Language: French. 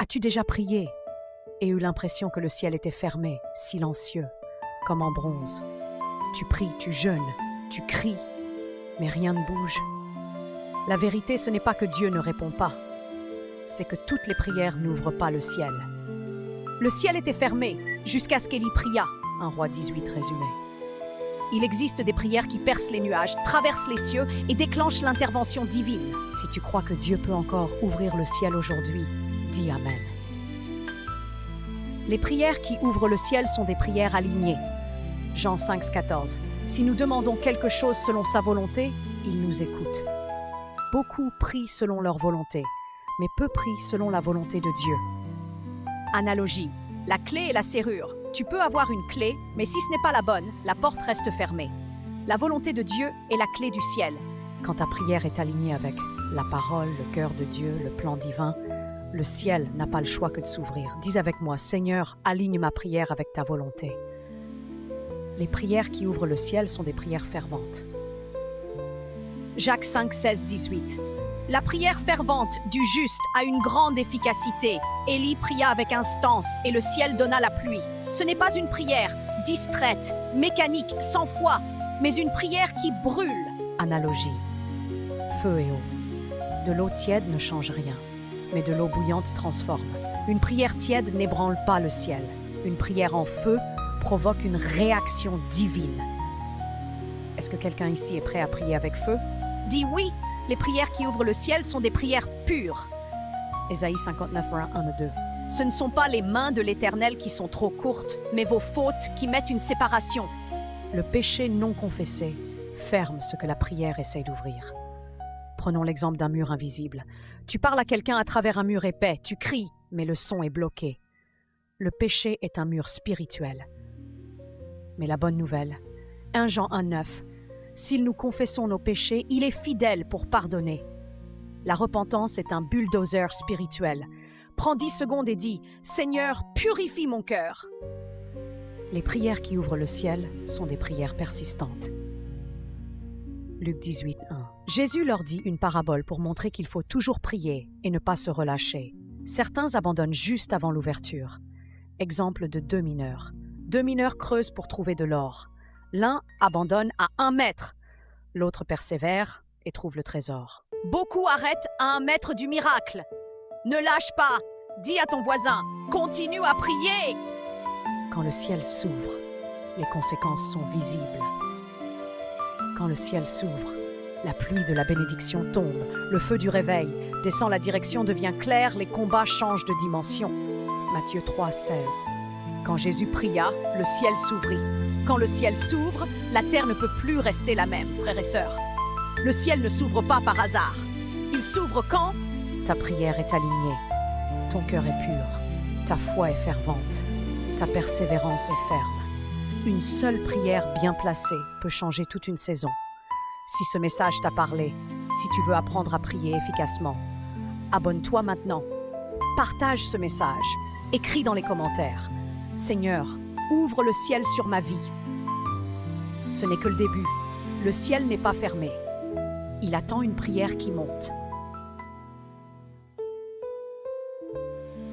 As-tu déjà prié et eu l'impression que le ciel était fermé, silencieux, comme en bronze? Tu pries, tu jeûnes, tu cries, mais rien ne bouge. La vérité, ce n'est pas que Dieu ne répond pas, c'est que toutes les prières n'ouvrent pas le ciel. Le ciel était fermé jusqu'à ce qu'Élie pria, un roi 18 résumé. Il existe des prières qui percent les nuages, traversent les cieux et déclenchent l'intervention divine. Si tu crois que Dieu peut encore ouvrir le ciel aujourd'hui, dis Amen. Les prières qui ouvrent le ciel sont des prières alignées. Jean 5,14. Si nous demandons quelque chose selon sa volonté, il nous écoute. Beaucoup prient selon leur volonté, mais peu prient selon la volonté de Dieu. Analogie. La clé et la serrure. Tu peux avoir une clé, mais si ce n'est pas la bonne, la porte reste fermée. La volonté de Dieu est la clé du ciel. Quand ta prière est alignée avec la parole, le cœur de Dieu, le plan divin, le ciel n'a pas le choix que de s'ouvrir. Dis avec moi, Seigneur, aligne ma prière avec ta volonté. Les prières qui ouvrent le ciel sont des prières ferventes. Jacques 5, 16, 18. La prière fervente du juste a une grande efficacité. Élie pria avec instance et le ciel donna la pluie. Ce n'est pas une prière distraite, mécanique, sans foi, mais une prière qui brûle. Analogie. Feu et eau. De l'eau tiède ne change rien, mais de l'eau bouillante transforme. Une prière tiède n'ébranle pas le ciel. Une prière en feu provoque une réaction divine. Est-ce que quelqu'un ici est prêt à prier avec feu? Dis oui! Les prières qui ouvrent le ciel sont des prières pures. Ésaïe 59, 1 et 2. Ce ne sont pas les mains de l'Éternel qui sont trop courtes, mais vos fautes qui mettent une séparation. Le péché non confessé ferme ce que la prière essaye d'ouvrir. Prenons l'exemple d'un mur invisible. Tu parles à quelqu'un à travers un mur épais, tu cries, mais le son est bloqué. Le péché est un mur spirituel. Mais la bonne nouvelle, 1 Jean 1, 9, s'il nous confessons nos péchés, il est fidèle pour pardonner. La repentance est un bulldozer spirituel. Prends 10 secondes et dis « Seigneur, purifie mon cœur ». Les prières qui ouvrent le ciel sont des prières persistantes. Luc 18, 1. Jésus leur dit une parabole pour montrer qu'il faut toujours prier et ne pas se relâcher. Certains abandonnent juste avant l'ouverture. Exemple de 2 mineurs. 2 mineurs creusent pour trouver de l'or. L'un abandonne à 1 mètre, l'autre persévère et trouve le trésor. Beaucoup arrêtent à 1 mètre du miracle. Ne lâche pas, dis à ton voisin, continue à prier. Quand le ciel s'ouvre, les conséquences sont visibles. Quand le ciel s'ouvre, la pluie de la bénédiction tombe, le feu du réveil descend, la direction devient claire, les combats changent de dimension. Matthieu 3, 16. Quand Jésus pria, le ciel s'ouvrit. Quand le ciel s'ouvre, la terre ne peut plus rester la même, frères et sœurs. Le ciel ne s'ouvre pas par hasard. Il s'ouvre quand ta prière est alignée, ton cœur est pur, ta foi est fervente, ta persévérance est ferme. Une seule prière bien placée peut changer toute une saison. Si ce message t'a parlé, si tu veux apprendre à prier efficacement, abonne-toi maintenant. Partage ce message, écris dans les commentaires. Seigneur, ouvre le ciel sur ma vie. Ce n'est que le début. Le ciel n'est pas fermé. Il attend une prière qui monte.